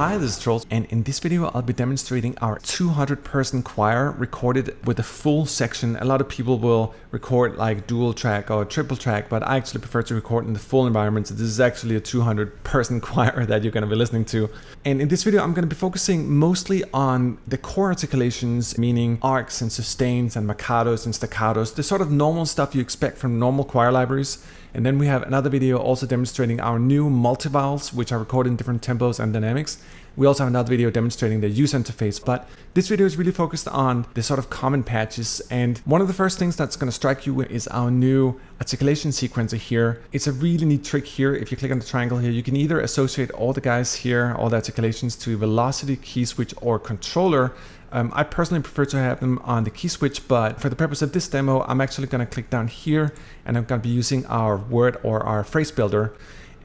Hi, this is Trolls, and in this video I'll be demonstrating our 200-person choir recorded with a full section. A lot of people will record like dual track or triple track, but I actually prefer to record in the full environment. So this is actually a 200-person choir that you're going to be listening to. And in this video I'm going to be focusing mostly on the core articulations, meaning arcs and sustains and marcatos and staccatos, the sort of normal stuff you expect from normal choir libraries. And then we have another video also demonstrating our new multi-vowels, which are recorded in different tempos and dynamics. We also have another video demonstrating the user interface, but this video is really focused on the sort of common patches. And one of the first things that's going to strike you is our new articulation sequencer here. It's a really neat trick here. If you click on the triangle here, you can either associate all the guys here, all the articulations, to velocity, key switch, or controller. I personally prefer to have them on the key switch, but for the purpose of this demo, I'm actually going to click down here and I'm going to be using our word or our phrase builder.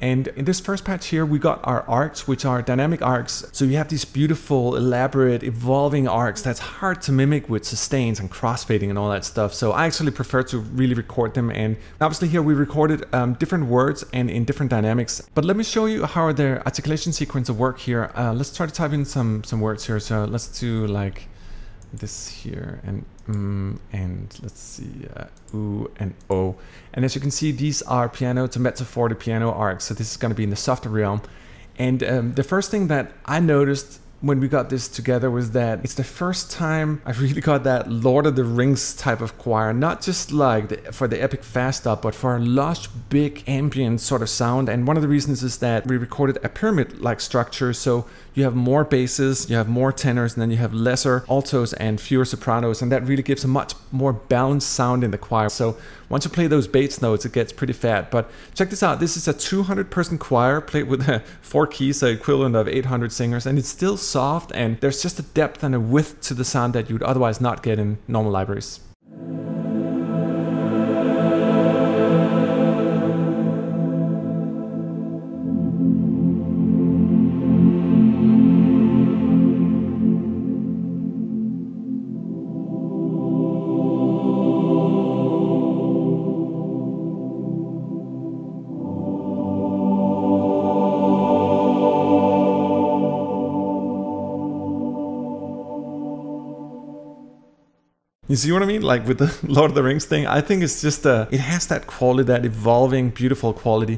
And in this first patch here, we got our arcs, which are dynamic arcs. So you have these beautiful, elaborate, evolving arcs that's hard to mimic with sustains and crossfading and all that stuff. So I actually prefer to really record them. And obviously here we recorded different words and in different dynamics. But let me show you how the articulation sequencer work here. Let's try to type in some words here. So let's do like this here and let's see, oo and o. And as you can see, these are piano to mezzo forte piano arcs. So this is going to be in the softer realm. And the first thing that I noticed when we got this together was that it's the first time I really got that Lord of the Rings type of choir, not just like for the epic fast up, but for a lush, big ambient sort of sound. And one of the reasons is that we recorded a pyramid-like structure. So you have more basses, you have more tenors, and then you have lesser altos and fewer sopranos. And that really gives a much more balanced sound in the choir. So once you play those bass notes, it gets pretty fat. But check this out. This is a 200-person choir played with 4 keys, the equivalent of 800 singers. And it's still soft, and there's just a depth and a width to the sound that you'd otherwise not get in normal libraries. You see what I mean? Like with the Lord of the Rings thing, I think it's just, it has that quality, that evolving, beautiful quality.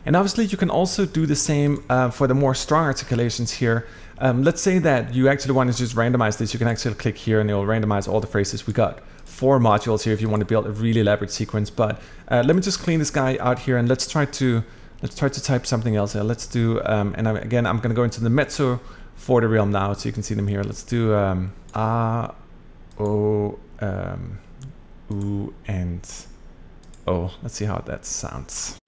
And obviously you can also do the same for the more strong articulations here. Let's say that you actually want to just randomize this. You can actually click here and it'll randomize all the phrases. We got 4 modules here if you want to build a really elaborate sequence. But let me just clean this guy out here and let's try to type something else here. Let's do, and again, I'm going to go into the mezzo forte realm now so you can see them here. Let's do a, o, oo and o. Let's see how that sounds.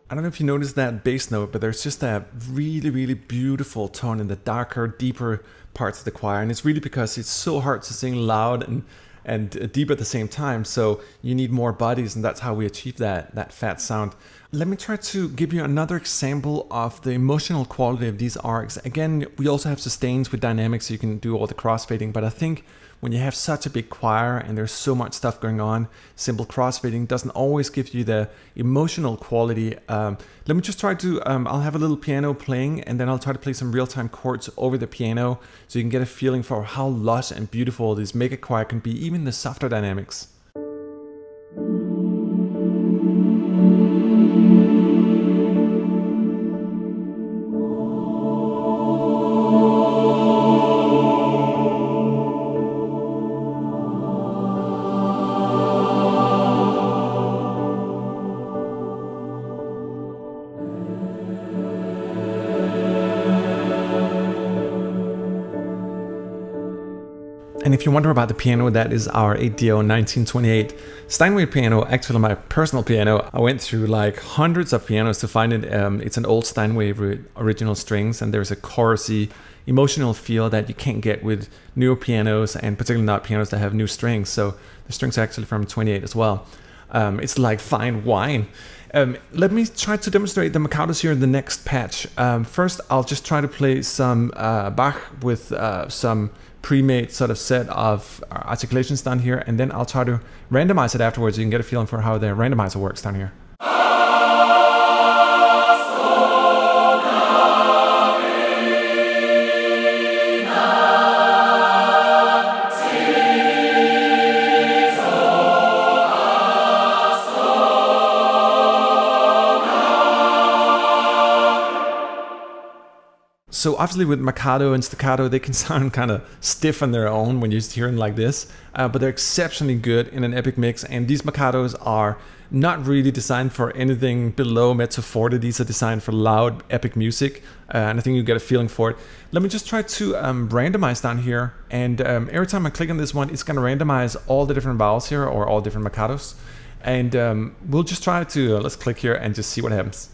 I don't know if you noticed that bass note, but there's just a really, really beautiful tone in the darker, deeper parts of the choir. And it's really because it's so hard to sing loud and deep at the same time. So you need more bodies, and that's how we achieve that fat sound. Let me try to give you another example of the emotional quality of these arcs. Again, we also have sustains with dynamics, so you can do all the crossfading, but I think when you have such a big choir and there's so much stuff going on, simple crossfading doesn't always give you the emotional quality. Let me just try to, I'll have a little piano playing and then I'll try to play some real-time chords over the piano so you can get a feeling for how lush and beautiful this mega choir can be, even the softer dynamics. And if you wonder about the piano, that is our 8Dio 1928 Steinway piano, actually my personal piano. I went through like hundreds of pianos to find it. It's an old Steinway original strings, and there's a chorusy emotional feel that you can't get with newer pianos, and particularly not pianos that have new strings. So the strings are actually from 28 as well. It's like fine wine. Let me try to demonstrate the Marcatos here in the next patch. First, I'll just try to play some Bach with some pre-made sort of set of articulations down here, and then I'll try to randomize it afterwards. You can get a feeling for how the randomizer works down here. So obviously with Marcato and Staccato, they can sound kind of stiff on their own when you hear them like this, but they're exceptionally good in an epic mix. And these Marcatos are not really designed for anything below mezzo forte. These are designed for loud epic music, and I think you get a feeling for it. Let me just try to randomize down here, and every time I click on this one, it's going to randomize all the different vowels here, or all different Marcatos. And we'll just try to, let's click here and just see what happens.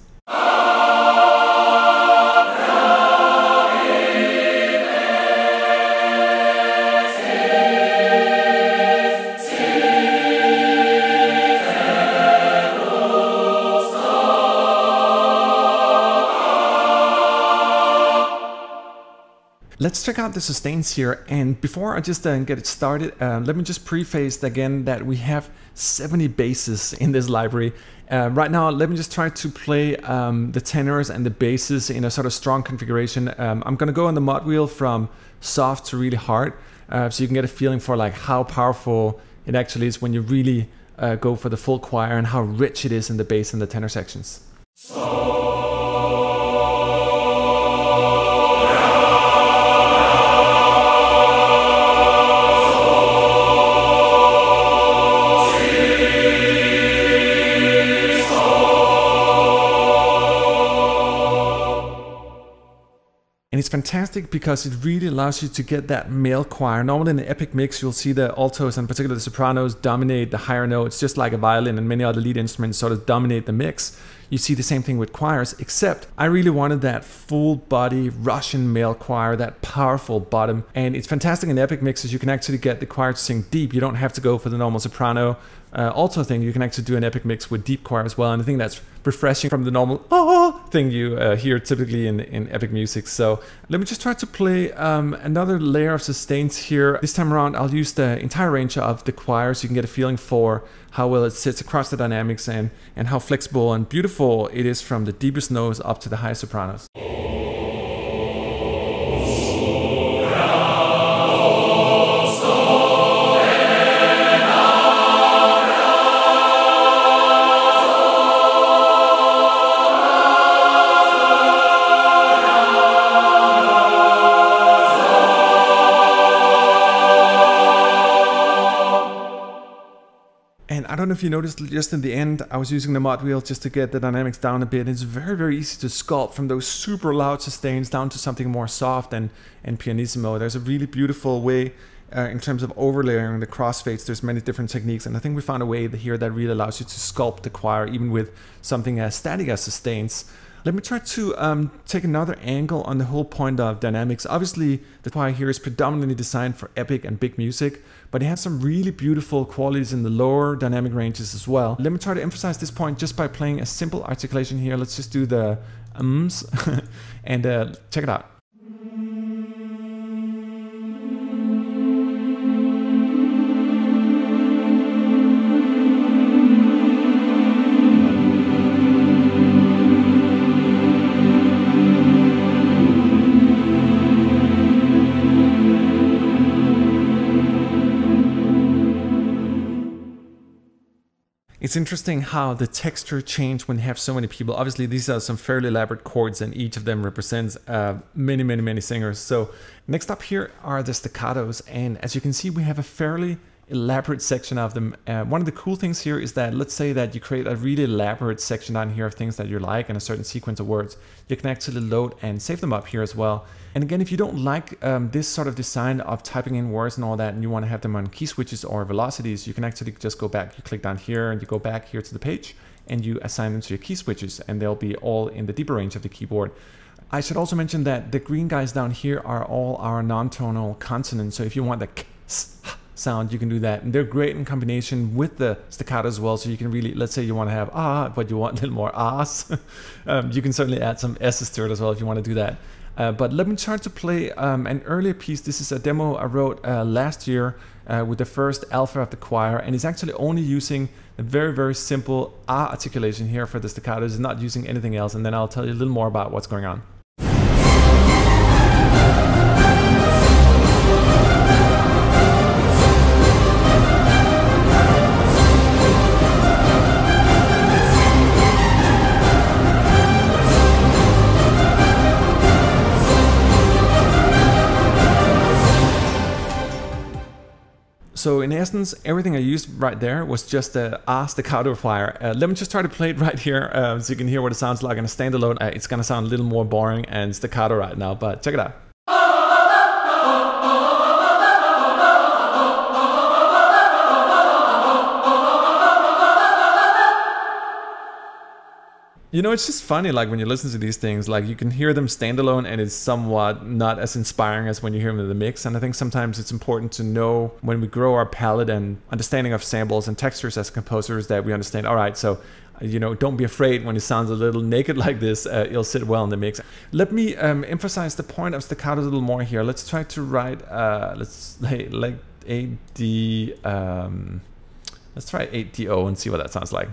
Let's check out the sustains here, and before I just get it started, let me just preface again that we have 70 basses in this library. Right now, let me just try to play the tenors and the basses in a sort of strong configuration. I'm gonna go on the mod wheel from soft to really hard, so you can get a feeling for like how powerful it actually is when you really go for the full choir, and how rich it is in the bass and the tenor sections. And it's fantastic because it really allows you to get that male choir. Normally in an epic mix, you'll see the altos and particularly the sopranos dominate the higher notes, just like a violin and many other lead instruments sort of dominate the mix. You see the same thing with choirs, except I really wanted that full body Russian male choir, that powerful bottom. And it's fantastic in epic mixes. You can actually get the choir to sing deep. You don't have to go for the normal soprano alto thing. You can actually do an epic mix with deep choir as well. And I think that's refreshing from the normal thing you hear typically in epic music. So let me just try to play another layer of sustains here. This time around, I'll use the entire range of the choir so you can get a feeling for how well it sits across the dynamics, and how flexible and beautiful it is from the deepest notes up to the highest sopranos. I don't know if you noticed, just in the end, I was using the mod wheel just to get the dynamics down a bit. It's very, very easy to sculpt from those super loud sustains down to something more soft and pianissimo. There's a really beautiful way in terms of overlaying the crossfades. There's many different techniques, and I think we found a way here that really allows you to sculpt the choir even with something as static as sustains. Let me try to take another angle on the whole point of dynamics. Obviously, the choir here is predominantly designed for epic and big music, but it has some really beautiful qualities in the lower dynamic ranges as well. Let me try to emphasize this point just by playing a simple articulation here. Let's just do the ums and check it out. It's interesting how the texture changed when you have so many people. Obviously, these are some fairly elaborate chords, and each of them represents many singers. So next up here are the staccatos, and as you can see, we have a fairly elaborate section of them. One of the cool things here is that, let's say that you create a really elaborate section down here of things that you like and a certain sequence of words, you can actually load and save them up here as well. And again, if you don't like this sort of design of typing in words and all that, and you want to have them on key switches or velocities, you can actually just go back. You click down here and you go back here to the page and you assign them to your key switches, and they'll be all in the deeper range of the keyboard. I should also mention that the green guys down here are all our non-tonal consonants. So if you want the k, s, h sound, you can do that. And they're great in combination with the staccato as well. So you can really, let's say you want to have ah, but you want a little more ahs. You can certainly add some s's to it as well if you want to do that. But let me try to play an earlier piece. This is a demo I wrote last year with the first alpha of the choir, and it's actually only using a very, very simple ah articulation here for the staccato. It's not using anything else, and then I'll tell you a little more about what's going on. So in essence, everything I used right there was just the ah staccato choir. Let me just try to play it right here so you can hear what it sounds like in a standalone. It's gonna sound a little more boring and staccato right now, but check it out. You know, it's just funny, like when you listen to these things, like you can hear them standalone and it's somewhat not as inspiring as when you hear them in the mix. And I think sometimes it's important to know when we grow our palette and understanding of samples and textures as composers that we understand, all right, so, you know, don't be afraid when it sounds a little naked like this, it'll sit well in the mix. Let me emphasize the point of staccato a little more here. Let's try to write, let's like 8D, let's try 8Dio and see what that sounds like.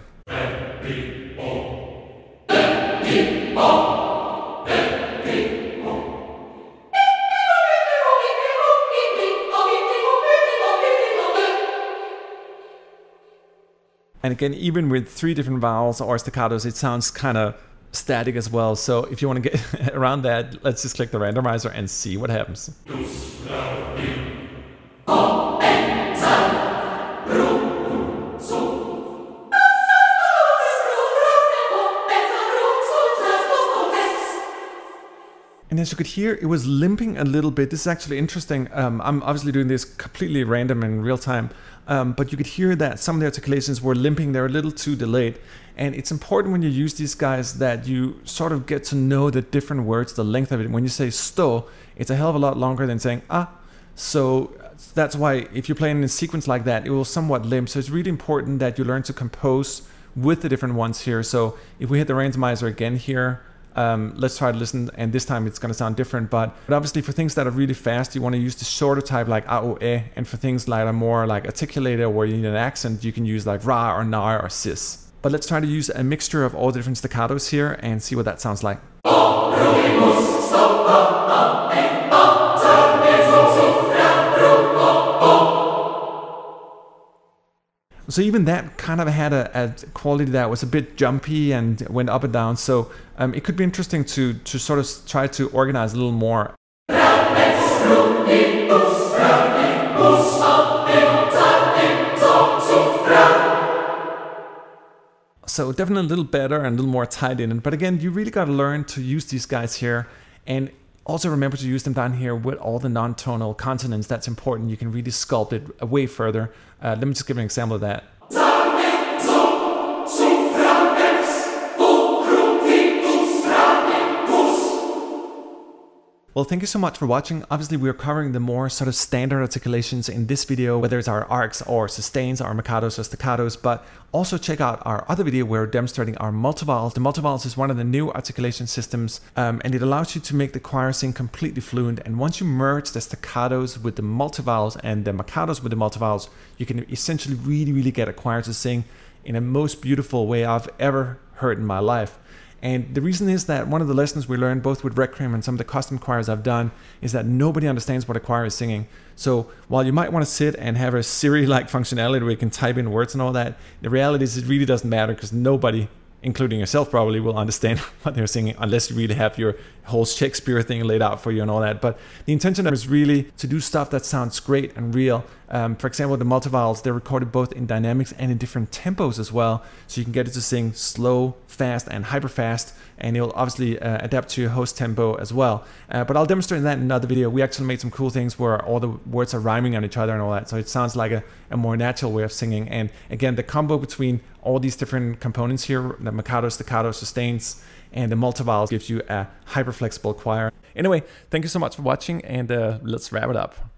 And again, even with 3 different vowels or staccatos, it sounds kind of static as well. So if you want to get around that, let's just click the randomizer and see what happens. And as you could hear, it was limping a little bit. This is actually interesting. I'm obviously doing this completely random in real time, but you could hear that some of the articulations were limping. They're a little too delayed. And it's important when you use these guys that you sort of get to know the different words, the length of it. When you say sto, it's a hell of a lot longer than saying ah. So that's why if you're playing in a sequence like that, it will somewhat limp. So it's really important that you learn to compose with the different ones here. So if we hit the randomizer again here, let's try to listen, and this time it's going to sound different, but obviously for things that are really fast, you want to use the shorter type like a o e, and for things that are more like articulated where you need an accent, you can use like ra or na or sis. But let's try to use a mixture of all the different staccatos here and see what that sounds like. So even that kind of had a quality that was a bit jumpy and went up and down. So it could be interesting to sort of try to organize a little more. So definitely a little better and a little more tied in. But again, you really got to learn to use these guys here. And also remember to use them down here with all the non-tonal consonants. That's important. You can really sculpt it way further. Let me just give an example of that. Well, thank you so much for watching. Obviously, we're covering the more sort of standard articulations in this video, whether it's our arcs or sustains, our marcatos or staccatos, but also check out our other video where we're demonstrating our multi-vowels. The multi-vowels is one of the new articulation systems, and it allows you to make the choir sing completely fluent. And once you merge the staccatos with the multi-vowels and the marcatos with the multi-vowels, you can essentially really get a choir to sing in a most beautiful way I've ever heard in my life. And the reason is that one of the lessons we learned both with Requiem and some of the custom choirs I've done is that nobody understands what a choir is singing. So while you might want to sit and have a Siri-like functionality where you can type in words and all that, the reality is it really doesn't matter because nobody including yourself probably, will understand what they're singing unless you really have your whole Shakespeare thing laid out for you and all that. But the intention is really to do stuff that sounds great and real. For example, the multi-vowels, they're recorded both in dynamics and in different tempos as well. So you can get it to sing slow, fast, and hyper fast, and it'll obviously adapt to your host tempo as well. But I'll demonstrate that in another video. We actually made some cool things where all the words are rhyming on each other and all that. So it sounds like a more natural way of singing. And again, the combo between all these different components here, the marcato, staccato, sustains, and the multi-vowels gives you a hyper flexible choir. Anyway, thank you so much for watching, and let's wrap it up.